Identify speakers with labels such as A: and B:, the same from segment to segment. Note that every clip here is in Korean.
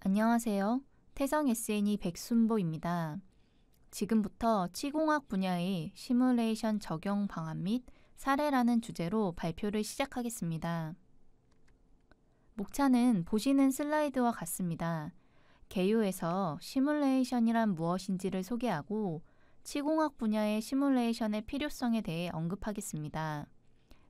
A: 안녕하세요. 태성 SNE 백순보입니다. 지금부터 치공학 분야의 시뮬레이션 적용 방안 및 사례라는 주제로 발표를 시작하겠습니다. 목차는 보시는 슬라이드와 같습니다. 개요에서 시뮬레이션이란 무엇인지를 소개하고 치공학 분야의 시뮬레이션의 필요성에 대해 언급하겠습니다.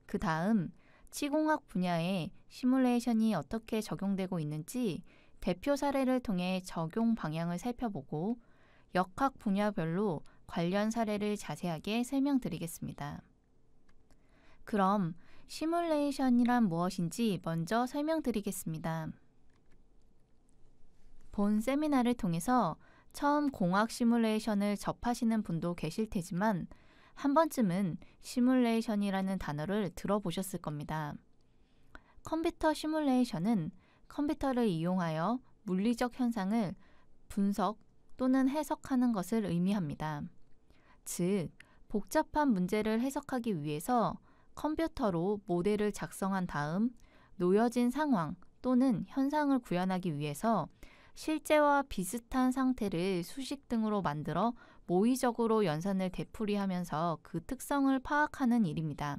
A: 그 다음 치공학 분야의 시뮬레이션이 어떻게 적용되고 있는지 대표 사례를 통해 적용 방향을 살펴보고 역학 분야별로 관련 사례를 자세하게 설명드리겠습니다. 그럼 시뮬레이션이란 무엇인지 먼저 설명드리겠습니다. 본 세미나를 통해서 처음 공학 시뮬레이션을 접하시는 분도 계실 테지만 한 번쯤은 시뮬레이션이라는 단어를 들어보셨을 겁니다. 컴퓨터 시뮬레이션은 컴퓨터를 이용하여 물리적 현상을 분석 또는 해석하는 것을 의미합니다. 즉, 복잡한 문제를 해석하기 위해서 컴퓨터로 모델을 작성한 다음 놓여진 상황 또는 현상을 구현하기 위해서 실제와 비슷한 상태를 수식 등으로 만들어 모의적으로 연산을 되풀이하면서 그 특성을 파악하는 일입니다.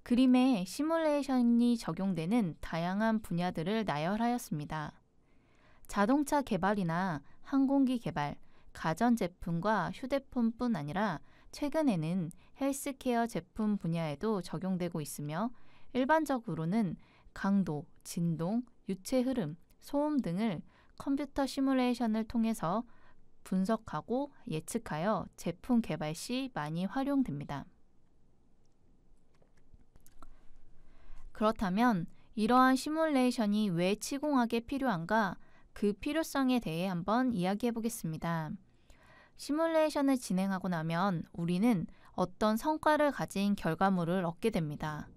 A: 그림에 시뮬레이션이 적용되는 다양한 분야들을 나열하였습니다. 자동차 개발이나 항공기 개발, 가전제품과 휴대폰뿐 아니라 최근에는 헬스케어 제품 분야에도 적용되고 있으며 일반적으로는 강도, 진동, 유체 흐름, 소음 등을 컴퓨터 시뮬레이션을 통해서 분석하고 예측하여 제품 개발 시 많이 활용됩니다. 그렇다면 이러한 시뮬레이션이 왜 치공학에 필요한가? 그 필요성에 대해 한번 이야기해 보겠습니다. 시뮬레이션을 진행하고 나면 우리는 어떤 성과를 가진 결과물을 얻게 됩니다.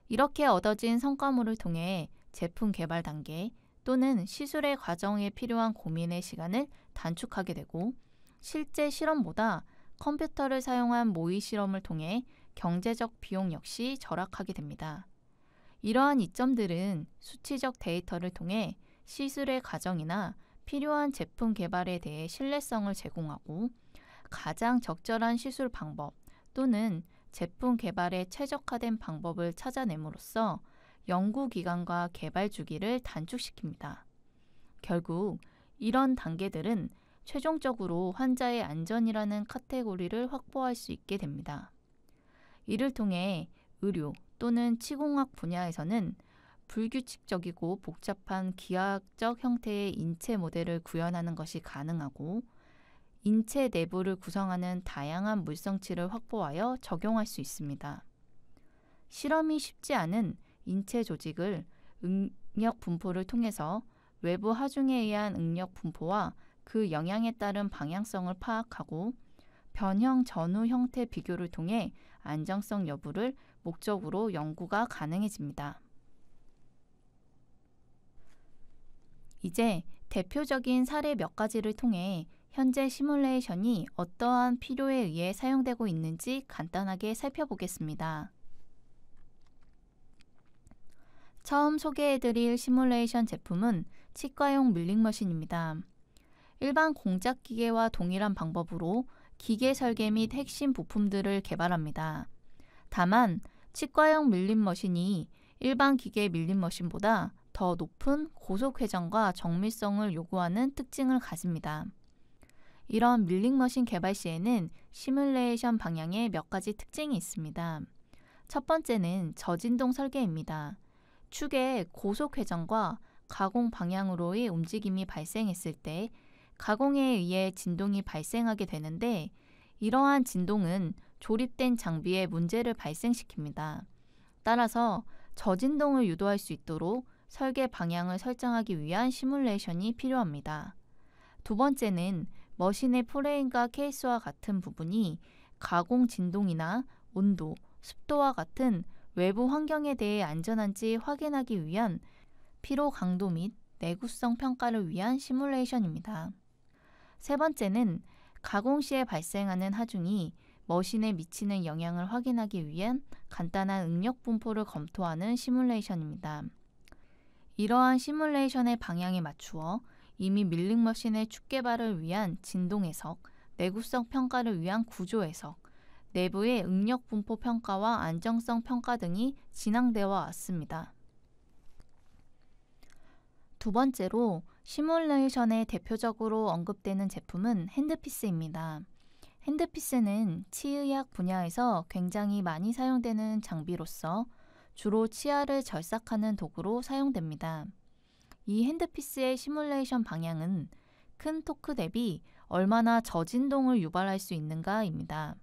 A: 이렇게 얻어진 성과물을 통해 제품 개발 단계 또는 시술의 과정에 필요한 고민의 시간을 단축하게 되고 실제 실험보다 컴퓨터를 사용한 모의 실험을 통해 경제적 비용 역시 절약하게 됩니다. 이러한 이점들은 수치적 데이터를 통해 시술의 과정이나 필요한 제품 개발에 대해 신뢰성을 제공하고 가장 적절한 시술 방법 또는 제품 개발에 최적화된 방법을 찾아냄으로써 연구기간과 개발 주기를 단축시킵니다. 결국 이런 단계들은 최종적으로 환자의 안전이라는 카테고리를 확보할 수 있게 됩니다. 이를 통해 의료 또는 치공학 분야에서는 불규칙적이고 복잡한 기하학적 형태의 인체 모델을 구현하는 것이 가능하고 인체 내부를 구성하는 다양한 물성치를 확보하여 적용할 수 있습니다. 실험이 쉽지 않은 인체 조직을 응력 분포를 통해서 외부 하중에 의한 응력 분포와 그 영향에 따른 방향성을 파악하고 변형 전후 형태 비교를 통해 안정성 여부를 목적으로 연구가 가능해집니다. 이제 대표적인 사례 몇 가지를 통해 현재 시뮬레이션이 어떠한 필요에 의해 사용되고 있는지 간단하게 살펴보겠습니다. 처음 소개해드릴 시뮬레이션 제품은 치과용 밀링머신입니다. 일반 공작 기계와 동일한 방법으로 기계 설계 및 핵심 부품들을 개발합니다. 다만 치과용 밀림머신이 일반 기계 밀림머신보다 더 높은 고속 회전과 정밀성을 요구하는 특징을 가집니다. 이런 밀링머신 개발 시에는 시뮬레이션 방향에 몇 가지 특징이 있습니다. 첫 번째는 저진동 설계입니다. 축의 고속 회전과 가공 방향으로의 움직임이 발생했을 때 가공에 의해 진동이 발생하게 되는데 이러한 진동은 조립된 장비에 문제를 발생시킵니다. 따라서 저진동을 유도할 수 있도록 설계 방향을 설정하기 위한 시뮬레이션이 필요합니다. 두 번째는 머신의 프레임과 케이스와 같은 부분이 가공 진동이나 온도, 습도와 같은 외부 환경에 대해 안전한지 확인하기 위한 피로 강도 및 내구성 평가를 위한 시뮬레이션입니다. 세 번째는 가공 시에 발생하는 하중이 머신에 미치는 영향을 확인하기 위한 간단한 응력 분포를 검토하는 시뮬레이션입니다. 이러한 시뮬레이션의 방향에 맞추어 이미 밀링머신의 축 개발을 위한 진동 해석, 내구성 평가를 위한 구조 해석, 내부의 응력 분포 평가와 안정성 평가 등이 진행되어 왔습니다. 두 번째로 시뮬레이션에 대표적으로 언급되는 제품은 핸드피스입니다. 핸드피스는 치의학 분야에서 굉장히 많이 사용되는 장비로서 주로 치아를 절삭하는 도구로 사용됩니다. 이 핸드피스의 시뮬레이션 방향은 큰 토크 대비 얼마나 저진동을 유발할 수 있는가입니다.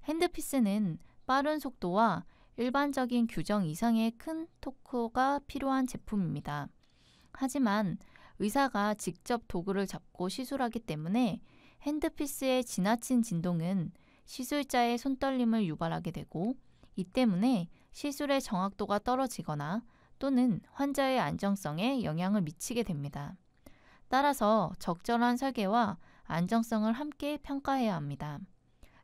A: 핸드피스는 빠른 속도와 일반적인 규정 이상의 큰 토크가 필요한 제품입니다. 하지만 의사가 직접 도구를 잡고 시술하기 때문에 핸드피스의 지나친 진동은 시술자의 손떨림을 유발하게 되고, 이 때문에 시술의 정확도가 떨어지거나 또는 환자의 안정성에 영향을 미치게 됩니다. 따라서 적절한 설계와 안정성을 함께 평가해야 합니다.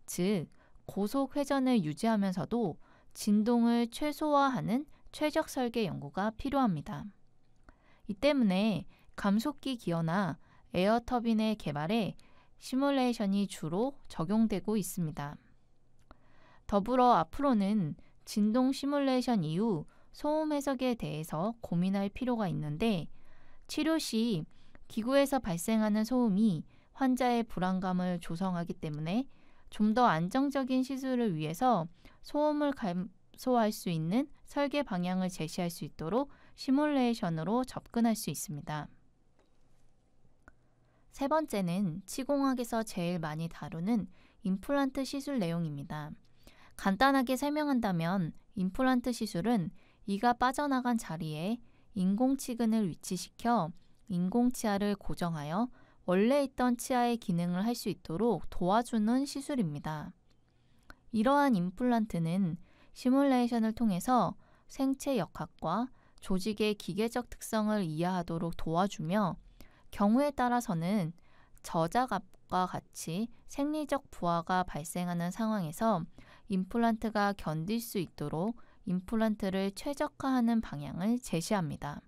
A: 즉, 고속 회전을 유지하면서도 진동을 최소화하는 최적 설계 연구가 필요합니다. 이 때문에 감속기 기어나 에어터빈의 개발에 시뮬레이션이 주로 적용되고 있습니다. 더불어 앞으로는 진동 시뮬레이션 이후 소음 해석에 대해서 고민할 필요가 있는데, 치료 시 기구에서 발생하는 소음이 환자의 불안감을 조성하기 때문에 좀 더 안정적인 시술을 위해서 소음을 감소할 수 있는 설계 방향을 제시할 수 있도록 시뮬레이션으로 접근할 수 있습니다. 세 번째는 치공학에서 제일 많이 다루는 임플란트 시술 내용입니다. 간단하게 설명한다면 임플란트 시술은 이가 빠져나간 자리에 인공치근을 위치시켜 인공치아를 고정하여 원래 있던 치아의 기능을 할 수 있도록 도와주는 시술입니다. 이러한 임플란트는 시뮬레이션을 통해서 생체 역학과 조직의 기계적 특성을 이해하도록 도와주며, 경우에 따라서는 저작압과 같이 생리적 부하가 발생하는 상황에서 임플란트가 견딜 수 있도록 임플란트를 최적화하는 방향을 제시합니다.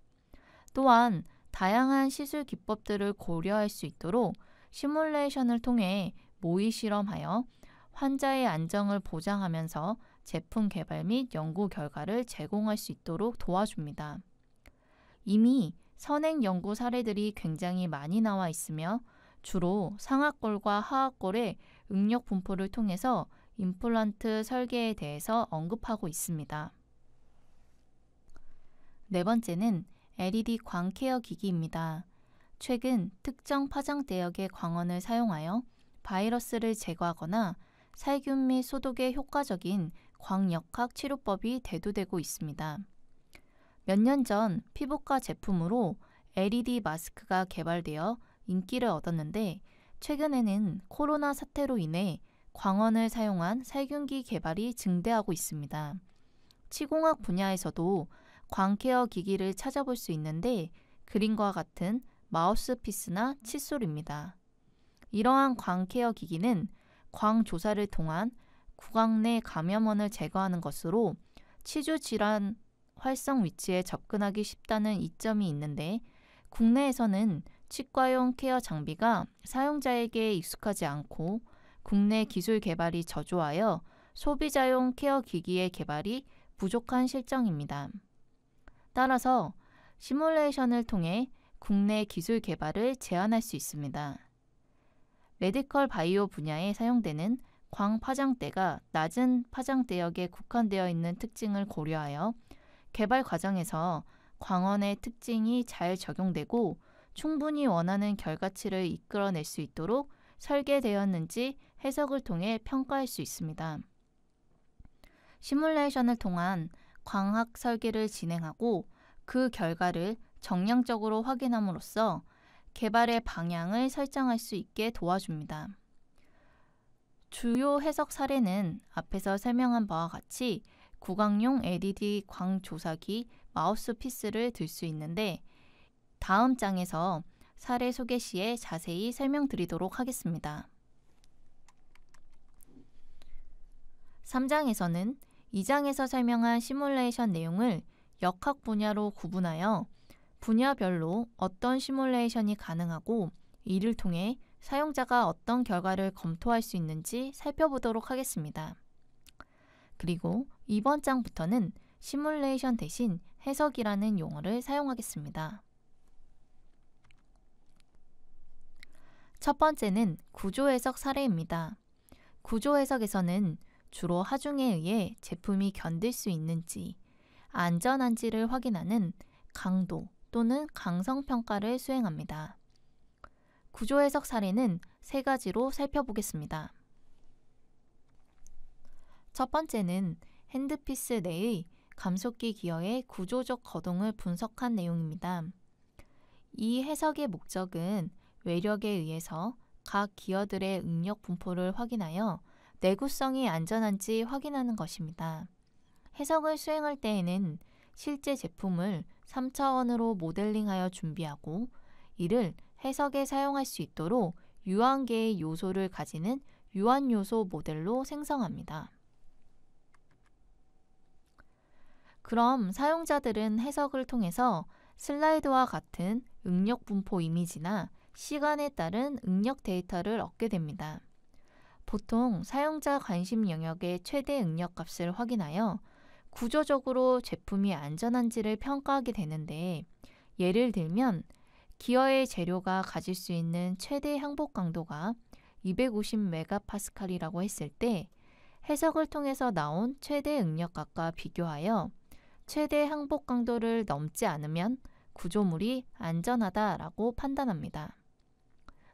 A: 또한 다양한 시술 기법들을 고려할 수 있도록 시뮬레이션을 통해 모의 실험하여 환자의 안정을 보장하면서 제품 개발 및 연구 결과를 제공할 수 있도록 도와줍니다. 이미 선행 연구 사례들이 굉장히 많이 나와 있으며 주로 상악골과 하악골의 응력 분포를 통해서 임플란트 설계에 대해서 언급하고 있습니다. 네 번째는 LED 광 케어 기기입니다. 최근 특정 파장 대역의 광원을 사용하여 바이러스를 제거하거나 살균 및 소독에 효과적인 광역학 치료법이 대두되고 있습니다. 몇 년 전 피부과 제품으로 LED 마스크가 개발되어 인기를 얻었는데, 최근에는 코로나 사태로 인해 광원을 사용한 살균기 개발이 증대하고 있습니다. 치공학 분야에서도 광케어 기기를 찾아볼 수 있는데, 그림과 같은 마우스피스나 칫솔입니다. 이러한 광케어 기기는 광조사를 통한 구강 내 감염원을 제거하는 것으로 치주 질환 활성 위치에 접근하기 쉽다는 이점이 있는데, 국내에서는 치과용 케어 장비가 사용자에게 익숙하지 않고 국내 기술 개발이 저조하여 소비자용 케어 기기의 개발이 부족한 실정입니다. 따라서 시뮬레이션을 통해 국내 기술 개발을 제한할 수 있습니다. 메디컬 바이오 분야에 사용되는 광 파장대가 낮은 파장 대역에 국한되어 있는 특징을 고려하여 개발 과정에서 광원의 특징이 잘 적용되고 충분히 원하는 결과치를 이끌어낼 수 있도록 설계되었는지 해석을 통해 평가할 수 있습니다. 시뮬레이션을 통한 광학 설계를 진행하고 그 결과를 정량적으로 확인함으로써 개발의 방향을 설정할 수 있게 도와줍니다. 주요 해석 사례는 앞에서 설명한 바와 같이 구강용 LED 광조사기 마우스피스를 들 수 있는데, 다음 장에서 사례 소개 시에 자세히 설명드리도록 하겠습니다. 3장에서는 2장에서 설명한 시뮬레이션 내용을 역학 분야로 구분하여 분야별로 어떤 시뮬레이션이 가능하고 이를 통해 사용자가 어떤 결과를 검토할 수 있는지 살펴보도록 하겠습니다. 그리고 이번 장부터는 시뮬레이션 대신 해석이라는 용어를 사용하겠습니다. 첫 번째는 구조해석 사례입니다. 구조해석에서는 주로 하중에 의해 제품이 견딜 수 있는지, 안전한지를 확인하는 강도 또는 강성 평가를 수행합니다. 구조해석 사례는 세 가지로 살펴보겠습니다. 첫 번째는 핸드피스 내의 감속기 기어의 구조적 거동을 분석한 내용입니다. 이 해석의 목적은 외력에 의해서 각 기어들의 응력 분포를 확인하여 내구성이 안전한지 확인하는 것입니다. 해석을 수행할 때에는 실제 제품을 3차원으로 모델링하여 준비하고 이를 해석에 사용할 수 있도록 유한계의 요소를 가지는 유한요소 모델로 생성합니다. 그럼 사용자들은 해석을 통해서 슬라이드와 같은 응력 분포 이미지나 시간에 따른 응력 데이터를 얻게 됩니다. 보통 사용자 관심 영역의 최대 응력 값을 확인하여 구조적으로 제품이 안전한지를 평가하게 되는데, 예를 들면 기어의 재료가 가질 수 있는 최대 항복 강도가 250메가파스칼이라고 했을 때 해석을 통해서 나온 최대 응력값과 비교하여 최대 항복 강도를 넘지 않으면 구조물이 안전하다라고 판단합니다.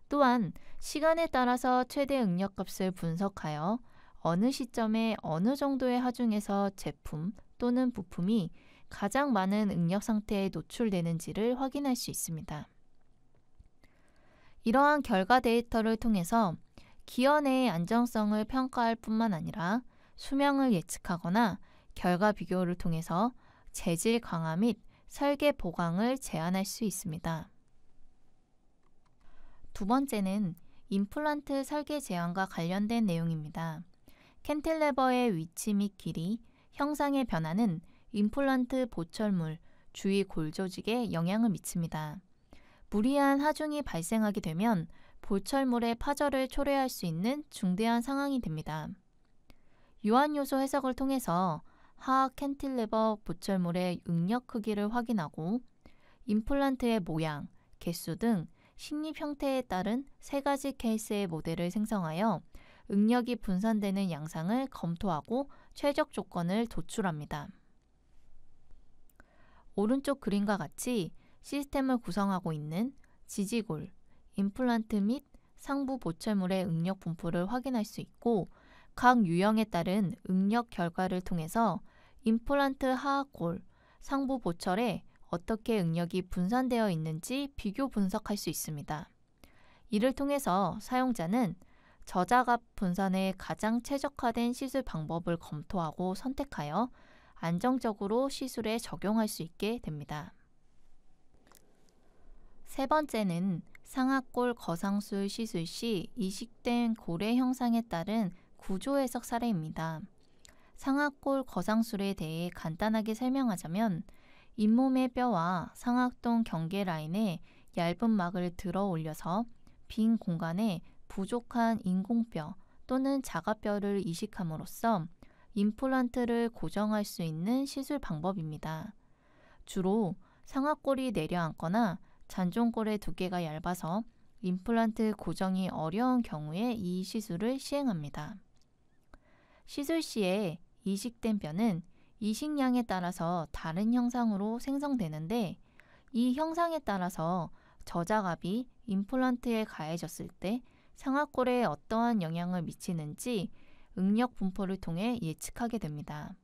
A: 또한 시간에 따라서 최대 응력값을 분석하여 어느 시점에 어느 정도의 하중에서 제품 또는 부품이 가장 많은 응력 상태에 노출되는지를 확인할 수 있습니다. 이러한 결과 데이터를 통해서 기어 내의 안정성을 평가할 뿐만 아니라 수명을 예측하거나 결과 비교를 통해서 재질 강화 및 설계 보강을 제한할 수 있습니다. 두 번째는 임플란트 설계 제한과 관련된 내용입니다. 캔틸레버의 위치 및 길이, 형상의 변화는 임플란트 보철물, 주위 골 조직에 영향을 미칩니다. 무리한 하중이 발생하게 되면 보철물의 파절을 초래할 수 있는 중대한 상황이 됩니다. 유한요소 해석을 통해서 하악 캔틸레버 보철물의 응력 크기를 확인하고 임플란트의 모양, 개수 등 식립 형태에 따른 세 가지 케이스의 모델을 생성하여 응력이 분산되는 양상을 검토하고 최적 조건을 도출합니다. 오른쪽 그림과 같이 시스템을 구성하고 있는 지지골, 임플란트 및 상부 보철물의 응력 분포를 확인할 수 있고, 각 유형에 따른 응력 결과를 통해서 임플란트 하악골, 상부 보철에 어떻게 응력이 분산되어 있는지 비교 분석할 수 있습니다. 이를 통해서 사용자는 저자갑 분산에 가장 최적화된 시술 방법을 검토하고 선택하여 안정적으로 시술에 적용할 수 있게 됩니다. 세 번째는 상악골 거상술 시술 시 이식된 골의 형상에 따른 구조 해석 사례입니다. 상악골 거상술에 대해 간단하게 설명하자면 잇몸의 뼈와 상악동 경계 라인에 얇은 막을 들어 올려서 빈 공간에 부족한 인공뼈 또는 자가뼈를 이식함으로써 임플란트를 고정할 수 있는 시술 방법입니다. 주로 상악골이 내려앉거나 잔존골의 두께가 얇아서 임플란트 고정이 어려운 경우에 이 시술을 시행합니다. 시술 시에 이식된 뼈는 이식량에 따라서 다른 형상으로 생성되는데, 이 형상에 따라서 저자갑이 임플란트에 가해졌을 때 상악골에 어떠한 영향을 미치는지 응력 분포를 통해 예측하게 됩니다.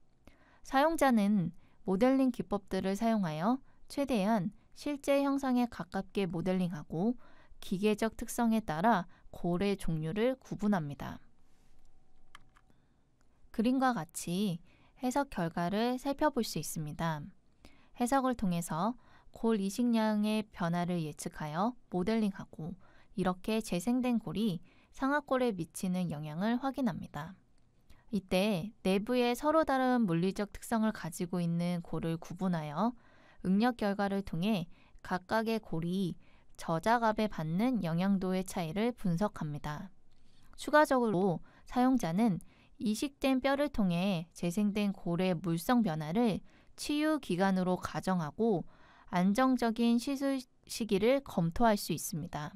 A: 사용자는 모델링 기법들을 사용하여 최대한 실제 형상에 가깝게 모델링하고 기계적 특성에 따라 골의 종류를 구분합니다. 그림과 같이 해석 결과를 살펴볼 수 있습니다. 해석을 통해서 골 이식량의 변화를 예측하여 모델링하고 이렇게 재생된 골이 상악골에 미치는 영향을 확인합니다. 이때 내부에 서로 다른 물리적 특성을 가지고 있는 골을 구분하여 응력 결과를 통해 각각의 골이 저작압에 받는 영향도의 차이를 분석합니다. 추가적으로 사용자는 이식된 뼈를 통해 재생된 골의 물성 변화를 치유 기간으로 가정하고 안정적인 시술 시기를 검토할 수 있습니다.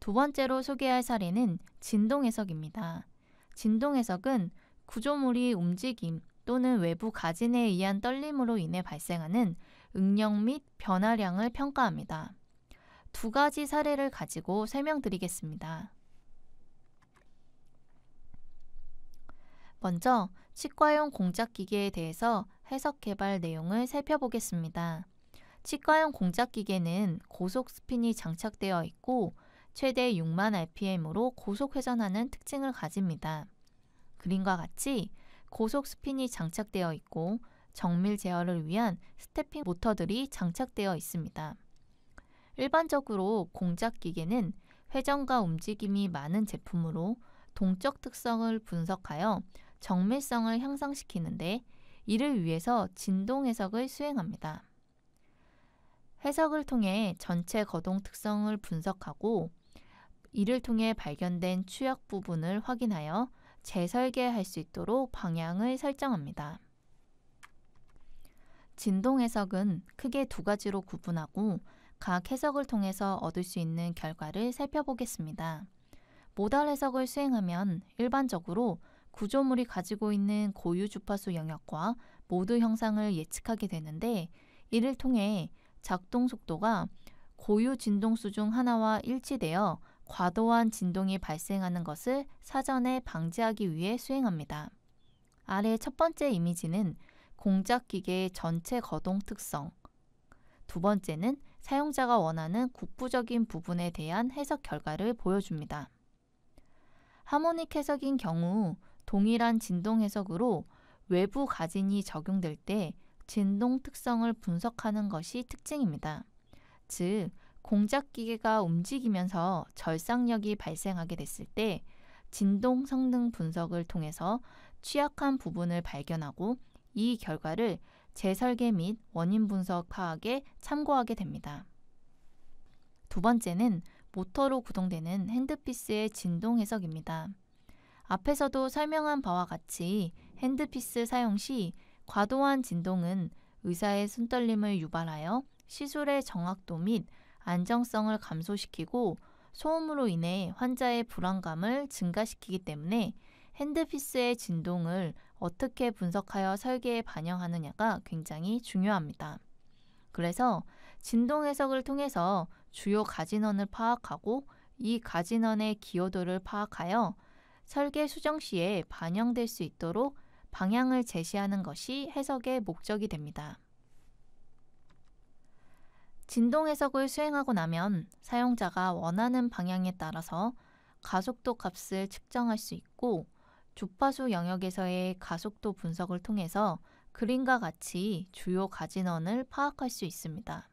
A: 두 번째로 소개할 사례는 진동 해석입니다. 진동 해석은 구조물이 움직임 또는 외부 가진에 의한 떨림으로 인해 발생하는 응력 및 변화량을 평가합니다. 두 가지 사례를 가지고 설명드리겠습니다. 먼저 치과용 공작기계에 대해서 해석 개발 내용을 살펴보겠습니다. 치과용 공작기계는 고속 스핀이 장착되어 있고 최대 6만 rpm으로 고속 회전하는 특징을 가집니다. 그림과 같이 고속 스핀이 장착되어 있고 정밀 제어를 위한 스태핑 모터들이 장착되어 있습니다. 일반적으로 공작기계는 회전과 움직임이 많은 제품으로 동적 특성을 분석하여 정밀성을 향상시키는데 이를 위해서 진동 해석을 수행합니다. 해석을 통해 전체 거동 특성을 분석하고 이를 통해 발견된 추역 부분을 확인하여 재설계할 수 있도록 방향을 설정합니다. 진동 해석은 크게 두 가지로 구분하고 각 해석을 통해서 얻을 수 있는 결과를 살펴보겠습니다. 모달 해석을 수행하면 일반적으로 구조물이 가지고 있는 고유 주파수 영역과 모드 형상을 예측하게 되는데 이를 통해 작동 속도가 고유 진동수 중 하나와 일치되어 과도한 진동이 발생하는 것을 사전에 방지하기 위해 수행합니다. 아래 첫 번째 이미지는 공작기계의 전체 거동 특성, 두 번째는 사용자가 원하는 국부적인 부분에 대한 해석 결과를 보여줍니다. 하모닉 해석인 경우 동일한 진동 해석으로 외부 가진이 적용될 때 진동 특성을 분석하는 것이 특징입니다. 즉, 공작기계가 움직이면서 절상력이 발생하게 됐을 때 진동 성능 분석을 통해서 취약한 부분을 발견하고 이 결과를 재설계 및 원인 분석 파악에 참고하게 됩니다. 두 번째는 모터로 구동되는 핸드피스의 진동 해석입니다. 앞에서도 설명한 바와 같이 핸드피스 사용 시 과도한 진동은 의사의 손떨림을 유발하여 시술의 정확도 및 안정성을 감소시키고 소음으로 인해 환자의 불안감을 증가시키기 때문에 핸드피스의 진동을 어떻게 분석하여 설계에 반영하느냐가 굉장히 중요합니다. 그래서 진동 해석을 통해서 주요 가진원을 파악하고 이 가진원의 기여도를 파악하여 설계 수정 시에 반영될 수 있도록 방향을 제시하는 것이 해석의 목적이 됩니다. 진동 해석을 수행하고 나면 사용자가 원하는 방향에 따라서 가속도 값을 측정할 수 있고 주파수 영역에서의 가속도 분석을 통해서 그림과 같이 주요 가진원을 파악할 수 있습니다.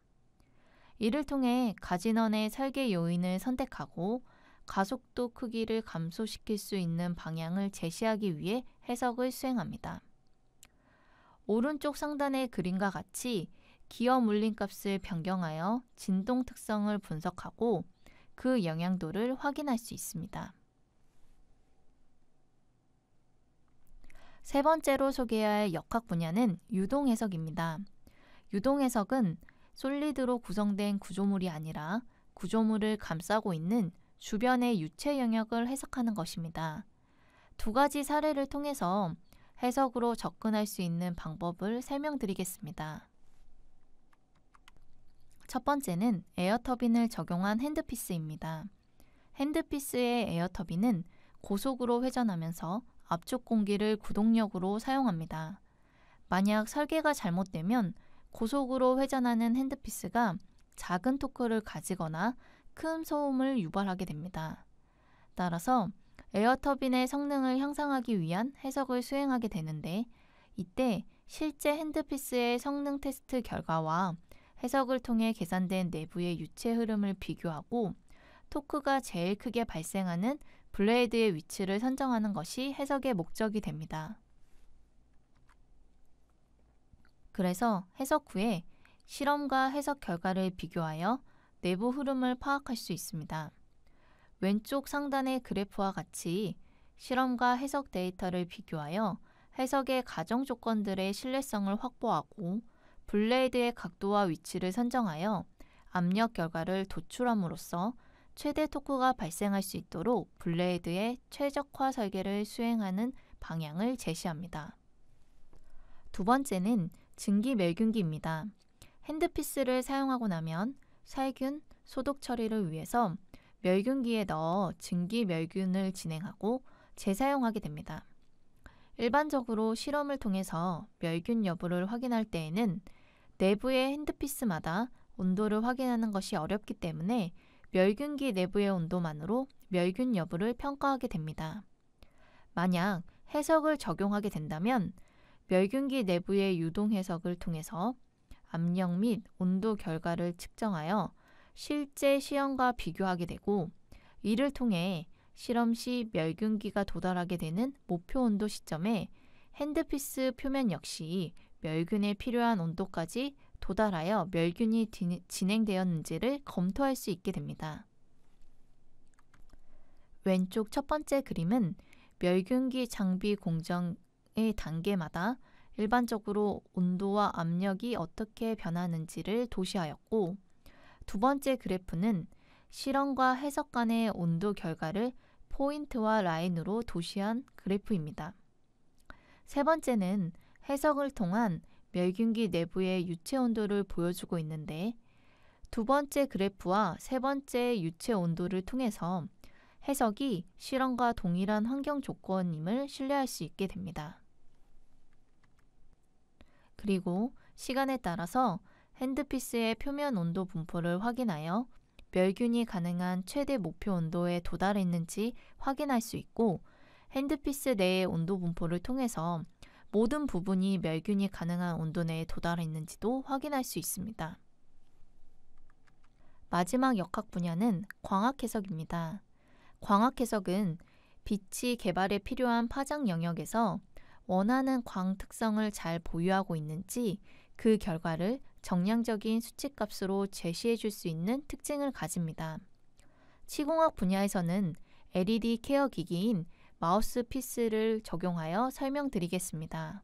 A: 이를 통해 가진원의 설계 요인을 선택하고 가속도 크기를 감소시킬 수 있는 방향을 제시하기 위해 해석을 수행합니다. 오른쪽 상단의 그림과 같이 기어 물림값을 변경하여 진동 특성을 분석하고 그 영향도를 확인할 수 있습니다. 세 번째로 소개할 역학 분야는 유동 해석입니다. 유동 해석은 솔리드로 구성된 구조물이 아니라 구조물을 감싸고 있는 주변의 유체 영역을 해석하는 것입니다. 두 가지 사례를 통해서 해석으로 접근할 수 있는 방법을 설명드리겠습니다. 첫 번째는 에어터빈을 적용한 핸드피스입니다. 핸드피스의 에어터빈은 고속으로 회전하면서 압축 공기를 구동력으로 사용합니다. 만약 설계가 잘못되면 고속으로 회전하는 핸드피스가 작은 토크를 가지거나 큰 소음을 유발하게 됩니다. 따라서 에어터빈의 성능을 향상하기 위한 해석을 수행하게 되는데 이때 실제 핸드피스의 성능 테스트 결과와 해석을 통해 계산된 내부의 유체 흐름을 비교하고 토크가 제일 크게 발생하는 블레이드의 위치를 선정하는 것이 해석의 목적이 됩니다. 그래서 해석 후에 실험과 해석 결과를 비교하여 내부 흐름을 파악할 수 있습니다. 왼쪽 상단의 그래프와 같이 실험과 해석 데이터를 비교하여 해석의 가정 조건들의 신뢰성을 확보하고 블레이드의 각도와 위치를 선정하여 압력 결과를 도출함으로써 최대 토크가 발생할 수 있도록 블레이드의 최적화 설계를 수행하는 방향을 제시합니다. 두 번째는 증기 멸균기입니다. 핸드피스를 사용하고 나면 살균, 소독 처리를 위해서 멸균기에 넣어 증기 멸균을 진행하고 재사용하게 됩니다. 일반적으로 실험을 통해서 멸균 여부를 확인할 때에는 내부의 핸드피스마다 온도를 확인하는 것이 어렵기 때문에 멸균기 내부의 온도만으로 멸균 여부를 평가하게 됩니다. 만약 해석을 적용하게 된다면 멸균기 내부의 유동 해석을 통해서 압력 및 온도 결과를 측정하여 실제 시험과 비교하게 되고, 이를 통해 실험 시 멸균기가 도달하게 되는 목표 온도 시점에 핸드피스 표면 역시 멸균에 필요한 온도까지 도달하여 멸균이 진행되었는지를 검토할 수 있게 됩니다. 왼쪽 첫 번째 그림은 멸균기 장비 공정의 단계마다 일반적으로 온도와 압력이 어떻게 변하는지를 도시하였고, 두 번째 그래프는 실험과 해석 간의 온도 결과를 포인트와 라인으로 도시한 그래프입니다. 세 번째는 해석을 통한 멸균기 내부의 유체 온도를 보여주고 있는데, 두 번째 그래프와 세 번째 유체 온도를 통해서 해석이 실험과 동일한 환경 조건임을 신뢰할 수 있게 됩니다. 그리고 시간에 따라서 핸드피스의 표면 온도 분포를 확인하여 멸균이 가능한 최대 목표 온도에 도달했는지 확인할 수 있고, 핸드피스 내의 온도 분포를 통해서 모든 부분이 멸균이 가능한 온도 내에 도달했는지도 확인할 수 있습니다. 마지막 역학 분야는 광학 해석입니다. 광학 해석은 빛이 개발에 필요한 파장 영역에서 원하는 광 특성을 잘 보유하고 있는지 그 결과를 정량적인 수치값으로 제시해 줄 수 있는 특징을 가집니다. 치공학 분야에서는 LED 케어 기기인 마우스피스를 적용하여 설명드리겠습니다.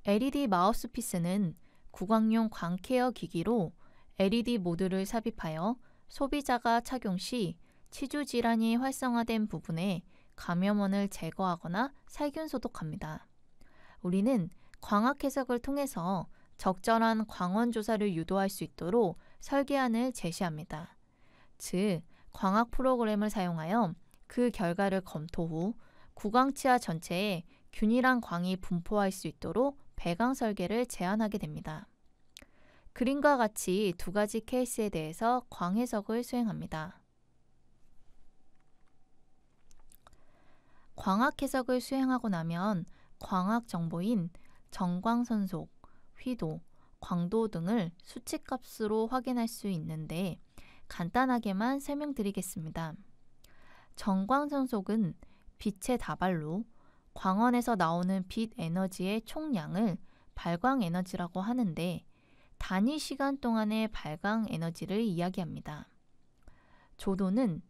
A: LED 마우스피스는 구강용 광 케어 기기로 LED 모드를 삽입하여 소비자가 착용 시 치주 질환이 활성화된 부분에 감염원을 제거하거나 살균 소독합니다. 우리는 광학 해석을 통해서 적절한 광원 조사를 유도할 수 있도록 설계안을 제시합니다. 즉, 광학 프로그램을 사용하여 그 결과를 검토 후 구강치아 전체에 균일한 광이 분포할 수 있도록 배강 설계를 제안하게 됩니다. 그림과 같이 두 가지 케이스에 대해서 광 해석을 수행합니다. 광학 해석을 수행하고 나면 광학 정보인 정광선속, 휘도, 광도 등을 수치값으로 확인할 수 있는데 간단하게만 설명드리겠습니다. 정광선속은 빛의 다발로 광원에서 나오는 빛 에너지의 총량을 발광 에너지라고 하는데, 단위 시간 동안의 발광 에너지를 이야기합니다. 조도는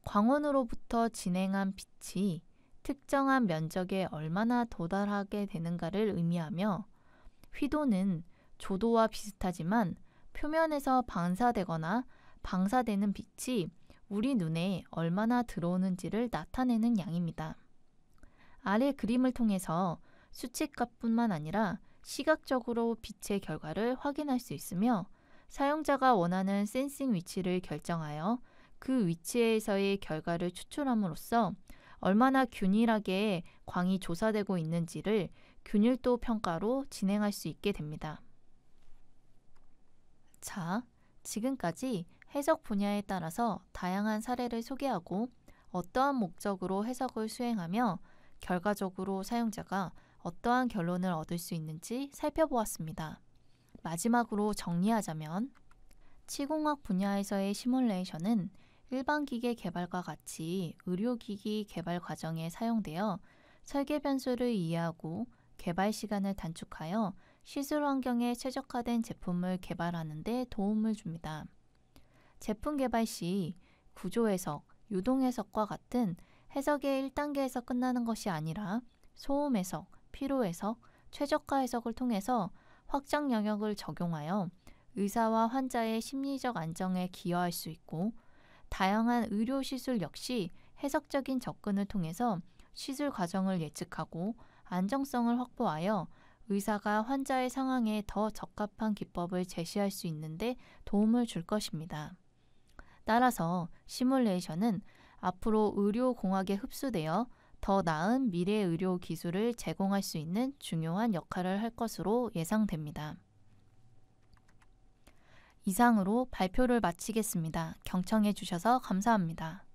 A: 광원으로부터 진행한 빛이 특정한 면적에 얼마나 도달하게 되는가를 의미하며, 휘도는 조도와 비슷하지만 표면에서 반사되거나 방사되는 빛이 우리 눈에 얼마나 들어오는지를 나타내는 양입니다. 아래 그림을 통해서 수치값뿐만 아니라 시각적으로 빛의 결과를 확인할 수 있으며, 사용자가 원하는 센싱 위치를 결정하여 그 위치에서의 결과를 추출함으로써 얼마나 균일하게 광이 조사되고 있는지를 균일도 평가로 진행할 수 있게 됩니다. 자, 지금까지 해석 분야에 따라서 다양한 사례를 소개하고 어떠한 목적으로 해석을 수행하며 결과적으로 사용자가 어떠한 결론을 얻을 수 있는지 살펴보았습니다. 마지막으로 정리하자면, 치공학 분야에서의 시뮬레이션은 일반 기계 개발과 같이 의료기기 개발 과정에 사용되어 설계 변수를 이해하고 개발 시간을 단축하여 시술 환경에 최적화된 제품을 개발하는 데 도움을 줍니다. 제품 개발 시 구조 해석, 유동 해석과 같은 해석의 1단계에서 끝나는 것이 아니라 소음 해석, 필요 해석, 최적화 해석을 통해서 확장 영역을 적용하여 의사와 환자의 심리적 안정에 기여할 수 있고, 다양한 의료 시술 역시 해석적인 접근을 통해서 시술 과정을 예측하고 안정성을 확보하여 의사가 환자의 상황에 더 적합한 기법을 제시할 수 있는데 도움을 줄 것입니다. 따라서 시뮬레이션은 앞으로 의료공학에 흡수되어 더 나은 미래 의료 기술을 제공할 수 있는 중요한 역할을 할 것으로 예상됩니다. 이상으로 발표를 마치겠습니다. 경청해 주셔서 감사합니다.